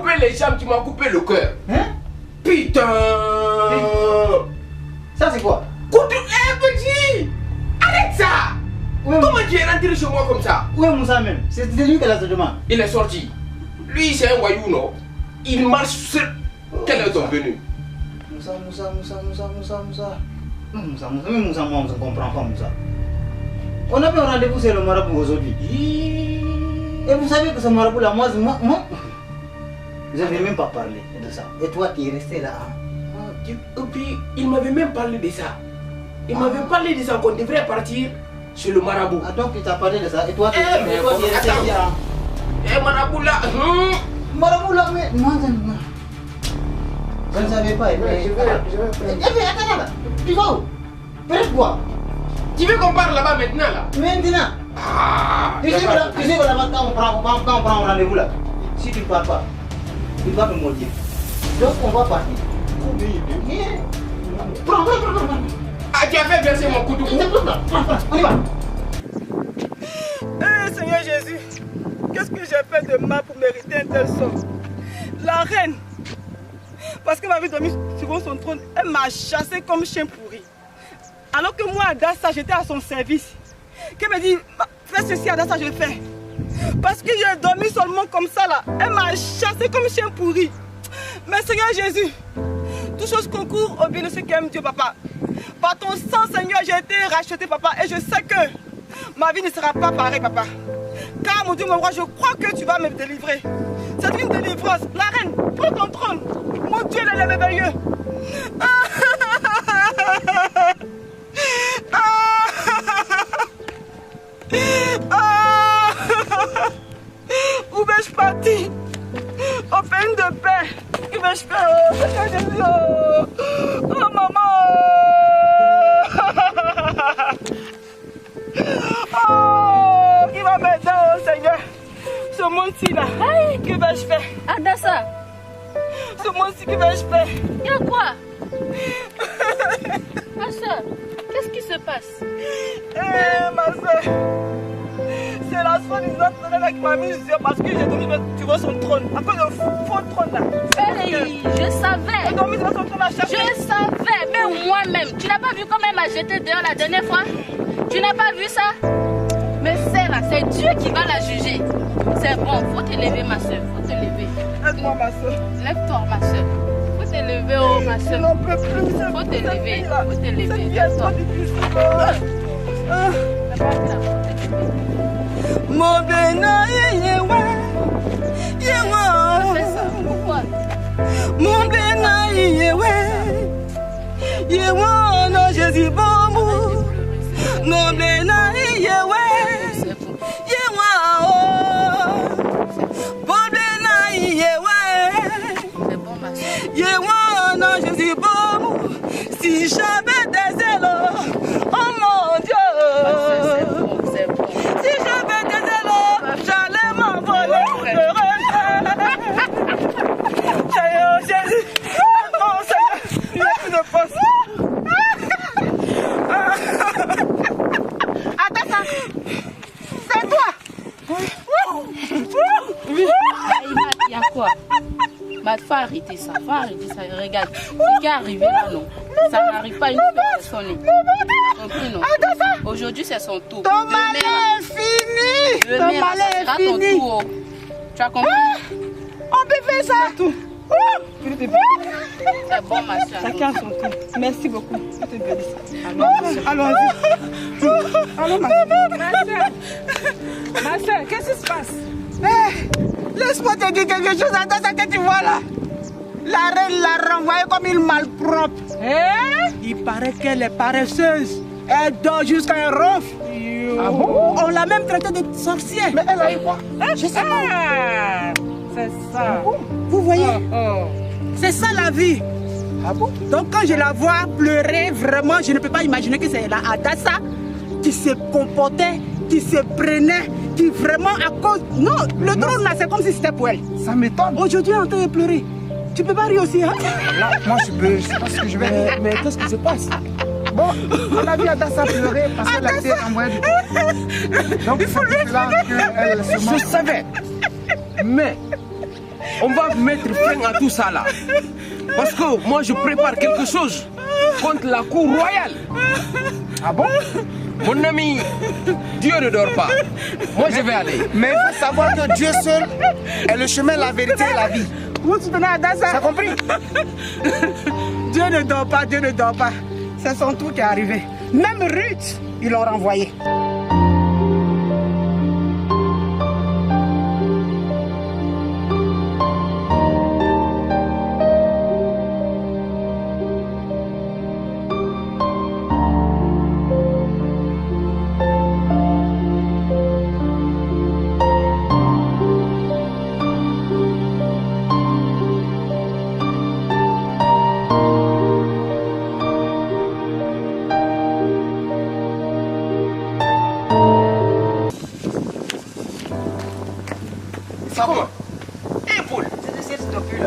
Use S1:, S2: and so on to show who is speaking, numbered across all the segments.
S1: coupé les jambes, tu m'as coupé le cœur.
S2: Hein?
S1: Putain!
S2: Ça c'est quoi?
S1: Petit! Arrête ça!
S2: Ouais,
S1: Comment tu es rentré chez moi comme ça?
S2: où est Moussa même? C'est lui qui a la demande.
S1: Il est sorti. Lui, c'est un voyou, non? Il marche sur... Quel est ton venu?
S2: Moussa. Même Moussa, moi, on ne comprend pas Moussa. On avait un rendez-vous chez le marabout aujourd'hui. Et vous savez que ce marabout-là, moi, je n'ai même pas parlé de ça. Et toi, tu es resté là.
S1: Et puis, il m'avait même parlé de ça. Il m'avait parlé de ça qu'on devrait partir chez le marabout.
S2: Ah, donc il t'a parlé de ça. Et toi, tu es resté
S1: attends.
S2: là.
S1: Marabout là.
S2: Marabout là, mais moi, je ne savais pas.
S1: Je vais.
S2: Attends. Tu vas où? Peut-être quoi?
S1: Tu veux qu'on parle là-bas maintenant là?
S2: Maintenant. Tu sais que là-bas, quand on prend un rendez-vous là, si tu ne pars pas, il va te maudire. Donc on va partir. Prends.
S1: Ah, tu as fait verser mon coup de cou?
S2: On y va.
S3: Eh Seigneur Jésus, qu'est-ce que j'ai fait de mal pour mériter un tel sort? La reine, parce qu'elle m'avait dormi sur son trône, elle m'a chassé comme chien pourri. Alors que moi, Adassa, j'étais à son service. Qu'elle me dit, fais ceci, Adassa, je le fais. Parce que j'ai dormi seulement comme ça là, elle m'a chassé comme chien pourri. Mais Seigneur Jésus, toutes choses concourent au bien de ceux qui aiment Dieu, papa. Par ton sang, Seigneur, j'ai été racheté, papa, et je sais que ma vie ne sera pas pareille, papa. Car mon Dieu, mon roi, je crois que tu vas me délivrer. C'est une délivrance. La reine, prends ton trône. Mon Dieu, il est merveilleux. Où vais-je partir? Au pays de paix. Que vais-je faire? Seigneur Jésus. Oh, maman. Oh, qui va m'aider, oh Seigneur? Ce monde-ci là, que vais-je faire?
S4: Adassa,
S3: Ce monde-ci, que vais-je faire?
S4: il y a quoi? Ma soeur, qu'est-ce qui se passe?
S3: Eh, ma soeur, c'est la soi-disant qui m'a mis ici parce que j'ai dormi sur son trône. À cause de faux trône là.
S4: Hey, je savais.
S3: J'ai dormi sur son trône à chaque fois.
S4: Je savais, mais moi-même. Tu n'as pas vu comment elle m'a jeté dehors la dernière fois? Tu n'as pas vu ça? Mais c'est là, c'est Dieu qui va la juger. C'est bon, faut te lever ma soeur, faut te lever.
S3: Aide-moi ma soeur.
S4: Lève-toi ma soeur. Faut te lever, oh ma
S3: Je
S4: soeur.
S3: n'en peux plus.
S4: Faut te lever, faut te lever.
S3: Cette vie est
S4: Lève-toi.
S3: trop difficile. Mon bénin,
S4: Fais ça, pourquoi?
S3: mon bénin, non, Jésus, bon, mon bénin,
S4: C'est bon. C'est bon ma soeur.
S3: non, Jésus, bon, si j'avais des ailes, oh mon Dieu,
S4: C'est bon, c'est bon.
S3: si j'avais des ailes, j'allais m'envoler. Seigneur Jésus, non, Seigneur, il n'y a plus de force.
S5: Attends ça. C'est toi.
S4: Il y a quoi? Bah, faut arrêter ça, regarde. Ce qui est arrivé là, non. Ça n'arrive pas une seule personne. Compris, non? Aujourd'hui, c'est son tour.
S5: Ton malheur est fini.
S4: Demain,
S5: Ton
S4: là,
S5: malheur
S4: ça
S5: est
S4: sera ton
S5: fini.
S4: tour. Tu as compris?
S5: On peut faire ça.
S4: C'est bon, ma soeur.
S3: Chacun son tour. Merci beaucoup. Je te bénisse. Allons-y. Allons, ma soeur. Ma soeur, qu'est-ce qui se passe?
S5: Laisse-moi te dire quelque chose. Attends ça que tu vois là. La reine l'a renvoyée comme une malpropre. Il paraît qu'elle est paresseuse. Elle dort jusqu'à un rof.
S3: Ah bon?
S5: On l'a même traitée de sorcière.
S3: Mais elle a eu quoi? Je sais pas. C'est ça.
S5: Vous voyez?
S3: Oh.
S5: C'est ça la vie.
S3: Ah bon?
S5: Donc quand je la vois pleurer, vraiment, je ne peux pas imaginer que c'est la Adassa qui se comportait, qui se prenait, qui vraiment à cause... Non, le trône là, c'est comme si c'était pour elle.
S3: Ça m'étonne.
S5: Aujourd'hui, on t'a pleuré. Tu peux pas rire aussi, hein?
S3: Là, moi, je sais pas ce que je vais dire. Mais qu'est-ce qui se passe? Bon, on a vu Adassa pleurer parce qu'elle a été envoyée du trône. Donc, il faut lui là qu'elle se... Je savais. Mais,
S1: on va mettre fin à tout ça là. Parce que moi je prépare quelque chose contre la cour royale. Ah bon? Mon ami, Dieu ne dort pas. Moi je vais aller.
S5: Mais il faut savoir que Dieu seul est le chemin, la vérité et la vie. Vous soutenez Adassa? Ça compris? Dieu ne dort pas, Dieu ne dort pas. C'est son tour qui est arrivé. Même Ruth, ils l'ont renvoyé.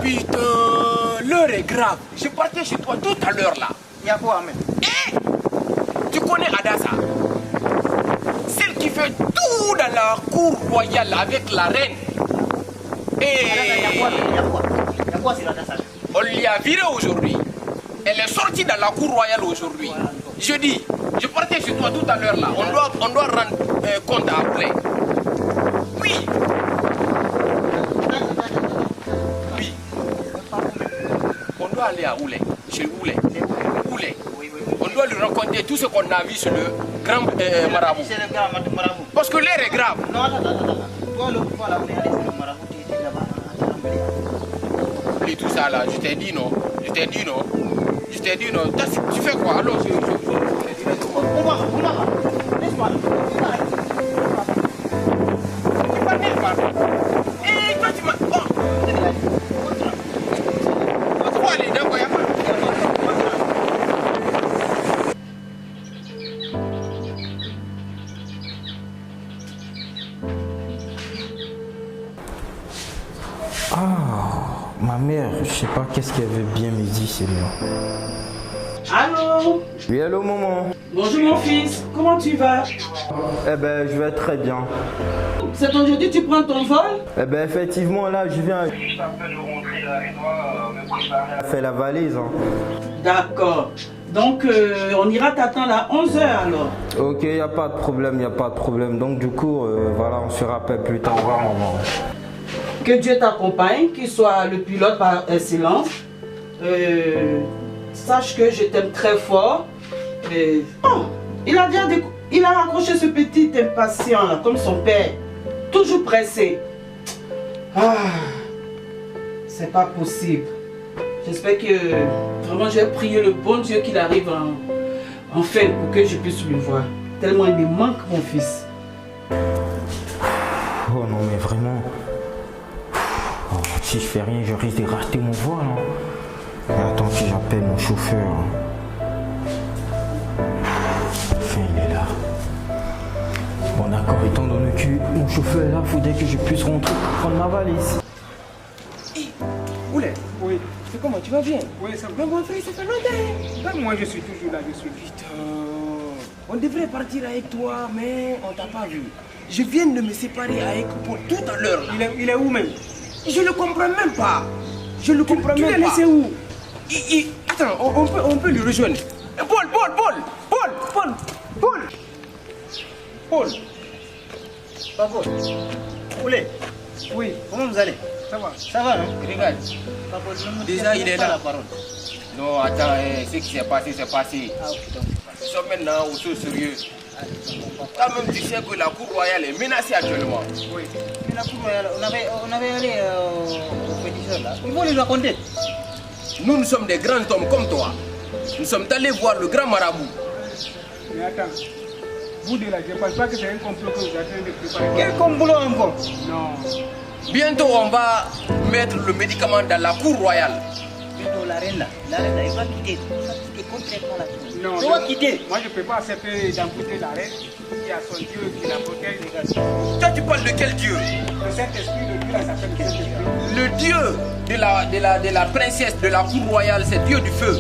S1: Putain, l'heure est grave. Je partais chez toi tout à l'heure là.
S2: Il y a quoi, même?
S1: Eh, tu connais Adassa? Celle qui fait tout dans la cour royale avec la reine. Et
S2: Il y a quoi sur Adassa?
S1: on l'y a viré aujourd'hui. Elle est sortie dans la cour royale aujourd'hui. Je dis, je partais chez toi tout à l'heure là. On doit rendre compte après. Oui. Oui. On doit aller à Oulé, chez Oulé. Oulé. On doit lui raconter tout ce qu'on a vu sur le grand marabout.
S2: C'est le grand marabout.
S1: Parce que l'air est grave.
S2: Non, attends. Toi, l'autre fois, là, on est allé sur le marabout, tu étais là-bas.
S1: Oublie tout ça là, je t'ai dit non. Je t'ai dit non. Tu fais quoi? Alors,
S2: On va. Laisse-moi.
S1: Tu parles bien, pardon. Et toi, tu m'as... Oh. Faut aller, d'accord, y'a pas.
S6: Ma mère, je sais pas qu'est-ce qu'elle veut bien me dire, c'est moi.
S5: Allô?
S6: Oui, allô, maman.
S5: Bonjour mon fils, comment tu vas?
S6: Eh ben, je vais très bien.
S5: C'est aujourd'hui que tu prends ton vol?
S6: Eh ben, effectivement, là, je viens juste un peu de rentrer là et toi, me préparer à faire la valise. Hein.
S5: D'accord. Donc, on ira t'attendre à 11h alors.
S6: Ok, y a pas de problème. Donc, du coup, voilà, on se rappelle plus tard. Au revoir, maman.
S5: Que Dieu t'accompagne, qu'il soit le pilote par excellence. Sache que je t'aime très fort. Oh, il a raccroché ce petit impatient là, comme son père. Toujours pressé. Ah, c'est pas possible. J'espère que vraiment je vais prier le bon Dieu qu'il arrive enfin pour que je puisse le voir. Tellement il me manque mon fils.
S6: Oh non, mais vraiment. Oh, si je fais rien, je risque de rater mon vol. Hein. Mais attends que j'appelle mon chauffeur. Enfin, il est là. Bon, d'accord, étant donné que mon chauffeur est là, il faudrait que je puisse rentrer pour prendre ma valise.
S1: Oulé.
S7: Oui.
S1: C'est comment? Tu vas bien?
S7: Oui, ça
S1: Mais mon frère, ça fait longtemps.
S7: va. Moi, je suis toujours là, je suis vite.
S1: Putain. On devrait partir avec toi, mais on t'a pas vu. Je viens de me séparer avec pour tout à l'heure.
S7: Il est où même?
S1: Je le comprends même pas. Je le comprends
S7: Tu
S1: même
S7: l'as
S1: pas.
S7: laissé où?
S1: Attends, on peut le rejoindre. Paul.
S2: Pas Paul. Oulé.
S7: Oui,
S2: Comment vous allez?
S7: ça va.
S2: Ça va, non?
S1: Regarde.
S2: Pas Paul, je ne
S1: Déjà,
S2: te
S1: il est
S2: pas
S1: là.
S2: la parole.
S1: Non, attends, ce qui s'est passé, c'est passé.
S2: Ah, ok, donc.
S1: Nous sommes maintenant au choses sérieux. Toi-même, tu sais que la cour royale est menacée actuellement.
S7: Oui.
S2: Mais la cour royale, on avait allé au pétition là. Il faut lui raconter.
S1: Nous sommes des grands hommes comme toi. Nous sommes allés voir le grand marabout.
S7: Mais attends. Vous deux là, je ne pense pas que c'est un complot que vous êtes en train de préparer.
S2: Quel complot encore?
S7: Non.
S1: Bientôt, on va mettre le médicament dans la cour royale.
S2: Bientôt la reine là, il va quitter. Il va quitter complètement la cour.
S7: Non,
S2: Il va quitter.
S7: Moi, je ne peux pas accepter d'amputer la reine qui a son Dieu qui la protège.
S1: Toi, tu parles de quel Dieu?
S7: Le Saint-Esprit, le Dieu là s'appelle le Saint-Esprit.
S1: Le Dieu de la princesse de la cour royale, c'est Dieu du feu.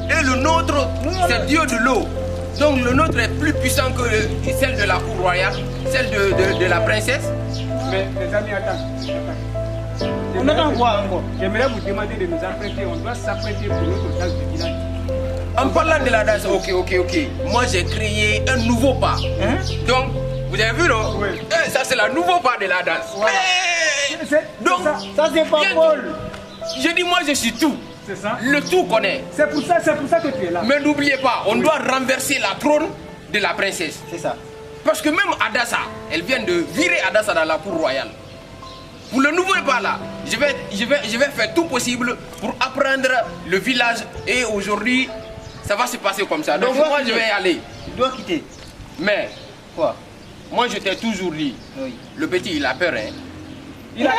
S1: Et le nôtre, c'est Dieu de l'eau. Donc le nôtre est plus puissant que celle de la cour royale, celle de la princesse.
S7: Mais les amis, attends.
S2: On attend quoi encore?
S7: J'aimerais vous demander de nous apprêter. On doit s'apprêter pour notre danse de village.
S1: En parlant de la danse, ok. Moi, j'ai créé un nouveau pas.
S2: Hein?
S1: Donc, vous avez vu, non?
S7: Oui.
S1: Ça, c'est le nouveau pas de la danse.
S2: Voilà.
S1: Donc,
S2: Ça c'est pas
S1: bien
S2: Paul.
S1: Je dis, moi, je suis tout.
S7: C'est ça?
S1: Le tout connaît.
S7: C'est pour ça que tu es là.
S1: Mais n'oubliez pas, on doit renverser la trône de la princesse.
S2: C'est ça.
S1: Parce que même Adassa, elle vient de virer Adassa dans la cour royale. Pour le nouveau pas là, je vais faire tout possible pour apprendre le village. Et aujourd'hui, ça va se passer comme ça. Donc moi, je vais y aller.
S2: Tu dois quitter.
S1: Mais,
S2: Quoi?
S1: moi, je t'ai toujours dit,
S2: Oui.
S1: le petit, il a peur, hein.
S7: Il a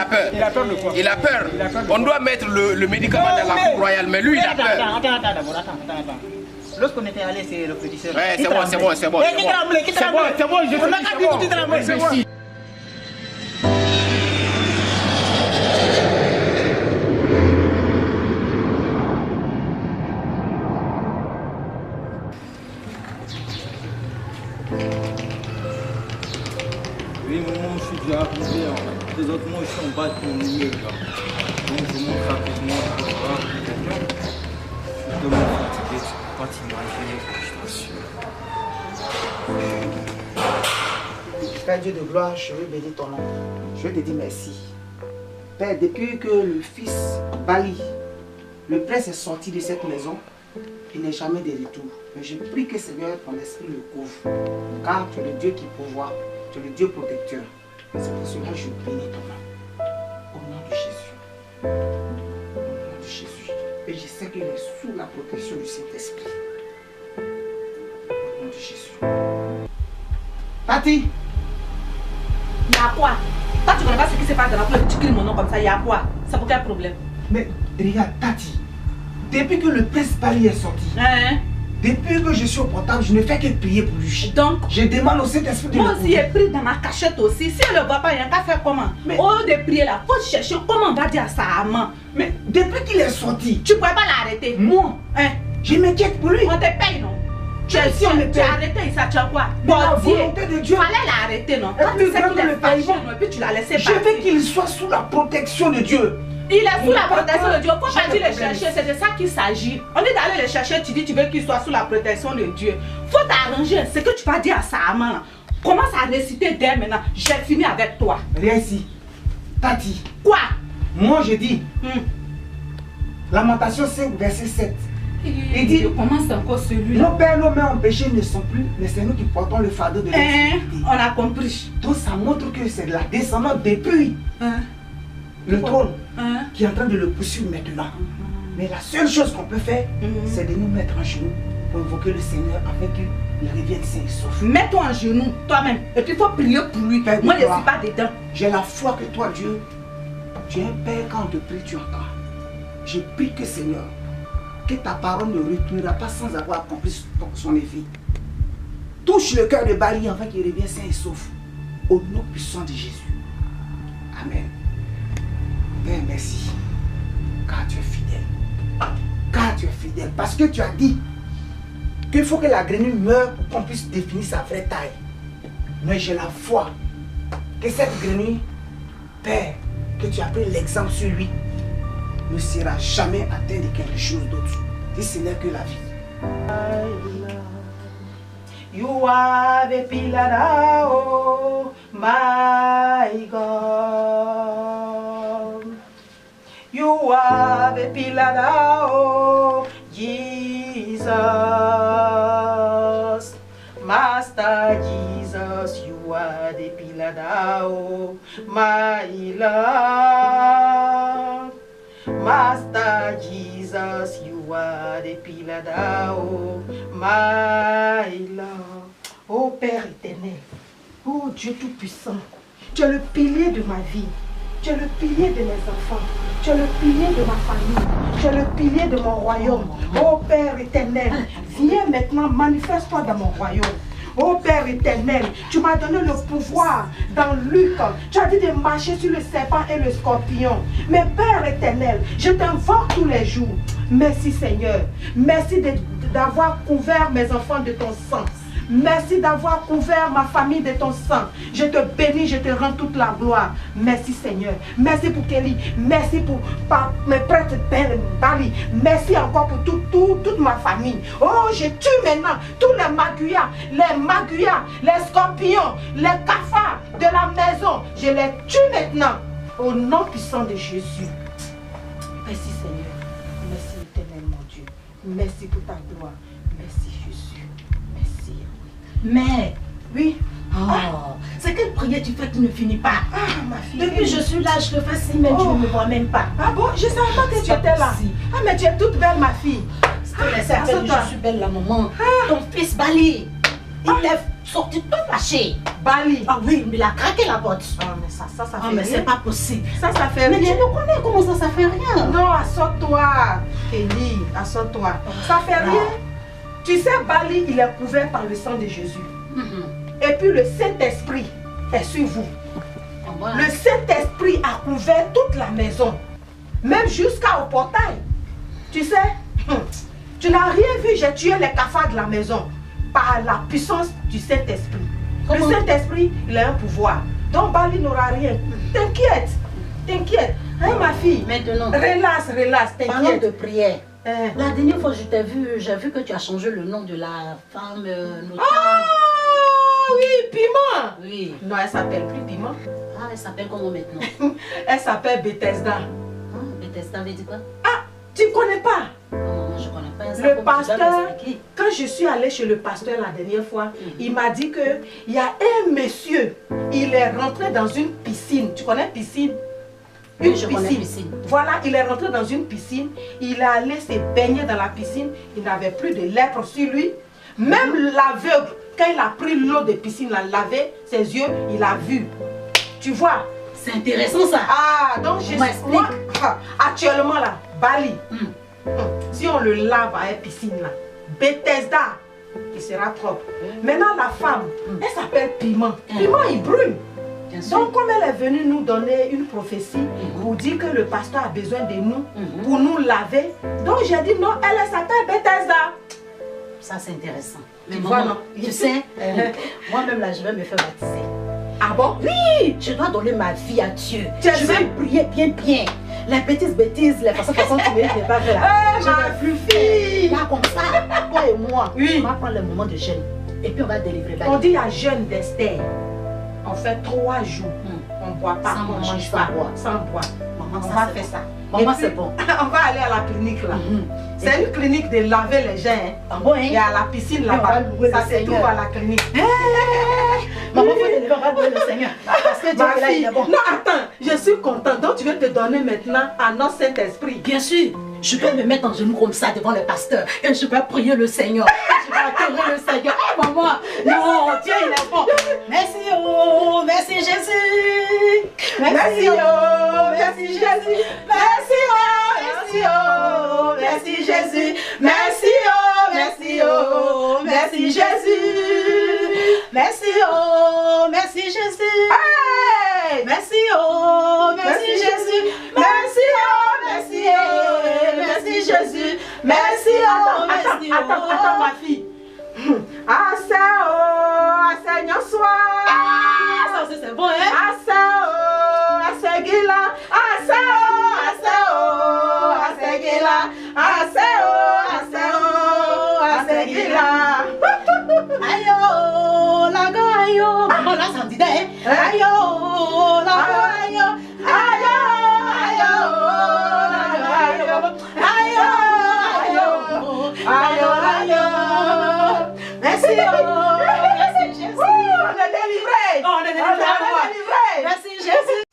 S1: peur.
S7: Il a peur de quoi?
S1: Il a peur.
S7: Il a peur de
S1: On doit mettre le médicament dans la cour royale, mais lui, il a peur.
S2: Attends d'abord, attends. Lorsqu'on était allé, c'est le petit soeur.
S1: Ouais, c'est bon.
S2: Qui tremblait,
S7: C'est bon, je
S2: On a qu'à dire que tu tremblais.
S7: C'est bon.
S6: Oui, maman, je suis déjà arrivé. Présentement, je suis en bas de mon immeuble. Donc, je monte rapidement pour voir quelqu'un. Je suis tellement fatigué, tu peux pas t'imaginer, je t'assure.
S5: Père Dieu de gloire, je veux bénir ton nom. Je veux te dire merci. Père, depuis que le fils Bali, le prince est sorti de cette maison, il n'est jamais de retour. Mais je prie que Seigneur, ton esprit le couvre. Car tu es le Dieu qui pourvoit, tu es le Dieu protecteur. C'est pour cela que je bénis ton nom. Au nom de Jésus. Au nom de Jésus. Et je sais qu'il est sous la protection du Saint-Esprit. Au nom de Jésus. Tati!
S3: Il y a quoi? Toi, tu connais pas ce qui se passe dans la cour, tu cries mon nom comme ça, il y a quoi? C'est pour quel problème?
S5: Mais regarde, Tati, depuis que le prince Bali est sorti,
S3: Hein?
S5: depuis que je suis au portable, je ne fais que prier pour lui.
S3: Donc,
S5: Je demande au Saint-Esprit de
S3: moi
S5: le
S3: aussi, j'ai pris dans ma cachette aussi. Si elle ne voit pas, il y a qu'à faire comment?
S5: Mais-
S3: Au lieu de prier là, faut chercher comment on va dire à sa maman.
S5: Mais depuis qu'il est sorti,
S3: Tu ne pourrais pas l'arrêter.
S5: moi,
S3: Hein?
S5: je m'inquiète pour lui.
S3: On te paye, non? Tu
S5: Mais si on me
S3: as
S5: paye.
S3: arrêté, ça tient quoi?
S5: Mais la
S3: Bon Dieu.
S5: volonté de Dieu,
S3: Fallait l'arrêter, non?
S5: est
S3: Quand
S5: plus
S3: tu sais
S5: grande
S3: qu'il
S5: que
S3: est
S5: le
S3: fâché,
S5: paiement.
S3: non, et puis tu l'as laissé
S5: je
S3: partir.
S5: veux qu'il soit sous la protection de Dieu.
S3: Il est sous la
S5: Pas
S3: protection
S5: que
S3: de Dieu. Faut
S5: j'ai
S3: pas
S5: le
S3: dire le
S5: problème.
S3: chercher, c'est de ça qu'il s'agit. On est d'aller le chercher, tu dis tu veux qu'il soit sous la protection de Dieu. Faut t'arranger. Ce que tu vas dire à sa maman, commence à réciter dès maintenant. J'ai fini avec toi.
S5: Regarde ici, Tati,
S3: Quoi?
S5: moi je dis,
S3: Hmm.
S5: Lamentation 5, verset 7.
S3: Il dit, commence encore celui-là.
S5: Nos pères, nos mères en péché ne sont plus, mais c'est nous qui portons le fardeau de
S3: Hein?
S5: l'infidélité.
S3: On a compris.
S5: Donc ça montre que c'est de la descendance depuis
S3: Hein?
S5: le trône
S3: Hein?
S5: qui est en train de le poursuivre maintenant. Mais la seule chose qu'on peut faire, c'est de nous mettre en genoux pour invoquer le Seigneur afin qu'il revienne sain et sauf.
S3: Mets-toi en genoux, toi-même. Et puis il faut prier pour lui.
S5: Père de
S3: Moi, je ne
S5: gloire.
S3: suis pas dedans.
S5: J'ai la foi que toi, Dieu, tu es un Père, quand on te prie, tu entends. Je prie que Seigneur, que ta parole ne retournera pas sans avoir accompli son effet. Touche le cœur de Bali afin qu'il revienne sain et sauf. Au nom puissant de Jésus. Amen. Père, merci. Car tu es fidèle. Car tu es fidèle. Parce que tu as dit qu'il faut que la grenouille meure pour qu'on puisse définir sa vraie taille. Mais j'ai la foi que cette grenouille, Père, que tu as pris l'exemple sur lui, ne sera jamais atteint de quelque chose d'autre. Si ce n'est que la vie.
S3: You are the pillar, oh my God. You are the pillar, oh Jesus. Master Jesus, you are the pillar, oh my Lord. Master Jesus, you are the pillar, oh my Lord. Oh Père éternel, oh Dieu tout-puissant, tu es le pilier de ma vie, tu es le pilier de mes enfants, tu es le pilier de ma famille, tu es le pilier de mon royaume. Oh Père éternel, viens maintenant, manifeste-toi dans mon royaume. Oh Père éternel, tu m'as donné le pouvoir dans Luc. Tu as dit de marcher sur le serpent et le scorpion. Mais Père éternel, je t'invoque tous les jours. Merci Seigneur. Merci d'avoir couvert mes enfants de ton sang.
S5: Merci d'avoir couvert ma famille de ton sang. Je te bénis, je te rends toute la gloire. Merci Seigneur. Merci pour Kelly. Merci pour mes prêtres Bali. Merci encore pour toute ma famille. Oh, je tue maintenant tous les maguyas, les scorpions, les cafards de la maison. Je les tue maintenant. Au nom puissant de Jésus. Merci Seigneur. Merci éternel mon Dieu. Merci pour ta gloire. Merci Jésus. Merci.
S8: Mais,
S5: oui.
S8: Oh, c'est quelle prière tu fais qui ne finit pas?
S5: Ah, ma fille.
S8: Depuis je suis là, je te fais signe, mais tu ne me vois même pas.
S5: Ah bon? Je ne savais pas que tu étais là. Ah, mais tu es toute belle, ma fille.
S8: Je suis belle, la maman. Ton fils Bali, il est sorti tout fâché.
S5: Bali?
S8: Ah oui, il a craqué la porte.
S5: Ah, mais ça fait
S8: rien. Mais c'est pas possible.
S5: Ça fait
S8: rien.
S5: Mais
S8: tu me connais, comment ça fait rien?
S5: Non, assure-toi, Kelly, assure-toi. Ça fait rien. Tu sais, Bali, il est couvert par le sang de Jésus. Et puis le Saint-Esprit est sur vous. Le Saint-Esprit a couvert toute la maison. Même jusqu'au portail. Tu sais, tu n'as rien vu, j'ai tué les cafards de la maison. Par la puissance du Saint-Esprit. Le Saint-Esprit, il a un pouvoir. Donc Bali n'aura rien. T'inquiète. T'inquiète. Hein, ma fille?
S8: Maintenant.
S5: Relax, t'inquiète.
S8: Parlons de prière. La dernière fois, je t'ai vu, j'ai vu que tu as changé le nom de la femme notable.
S5: Ah oui, Piment.
S8: Oui.
S5: Non, elle s'appelle plus Piment.
S8: Ah, elle s'appelle comment maintenant?
S5: Elle s'appelle Bethesda.
S8: Bethesda veut dire quoi?
S5: Ah, tu connais pas?
S8: Non, je connais pas.
S5: Le pasteur, quand je suis allée chez le pasteur la dernière fois, il m'a dit qu'il y a un monsieur, il est rentré dans une piscine. Tu connais piscine?
S8: Oui, je connais piscine.
S5: Voilà, il est rentré dans une piscine, il est allé se baigner dans la piscine, il n'avait plus de lèpre sur lui. Même l'aveugle, quand il a pris l'eau de piscine, il a lavé ses yeux, il a vu. Tu vois?
S8: C'est intéressant ça.
S5: Ah, donc moi, actuellement là, Bali, si on le lave à la piscine là, Bethesda, il sera propre. Maintenant la femme, elle s'appelle Piment. Piment, il brûle. Donc comme elle est venue nous donner une prophétie pour dire que le pasteur a besoin de nous, pour nous laver, donc j'ai dit non, elle s'appelle Bethesda.
S8: Ça c'est intéressant. Mais
S5: maman,
S8: non, tu sais, moi-même là je vais me faire baptiser.
S5: Ah bon?
S8: Oui, je dois donner ma vie à Dieu. Je vais prier bien. Les petites bêtises, les façons tu ne pas faire là.
S5: Je vais plus fille.
S8: Là comme ça, toi et moi,
S5: oui.
S8: On va prendre le moment de jeûne. Et puis on va délivrer.
S5: On dit à jeûne d'Esther. On fait 3 jours. On ne boit pas, on ne mange pas. Sans boire. Maman, on va faire ça.
S8: Maman, c'est bon.
S5: On va aller à la clinique là. C'est une clinique de laver les gens.
S8: Ah bon, hein?
S5: Il y a la piscine là-bas. Ça se trouve à la clinique.
S8: Maman, il faut te lever, on va louer le Seigneur. Parce que Dieu là, il est bon.
S5: Non, attends, je suis contente. Donc tu veux te donner maintenant à notre Saint-Esprit.
S8: Bien sûr. Je vais me mettre en genoux comme ça devant le pasteur. Et je vais prier le Seigneur. Je vais adorer le Seigneur. Oh maman, non, Dieu il est bon. Merci oh, merci Jésus.
S5: Merci oh, merci Jésus. Merci oh, merci Jésus. Merci oh, merci Jésus.
S8: Merci oh, merci Jésus.
S5: Hey!
S8: Merci oh, merci Jésus.
S5: Merci oh, merci Jésus. Merci oh, merci oh. Attends ma fille. Assez oh, assez nyoswa.
S8: Ah, ça aussi c'est bon hein.
S5: Assez oh, assez gila. Assez oh, assez gila. Assez oh, assez gila.
S8: Ayo, lago ayo. Maman là ça dit hein. Ayo, lago ayo.
S5: Ayo, merci oh, merci Jésus. On est délivré.
S8: On est délivré.
S5: Merci Jésus.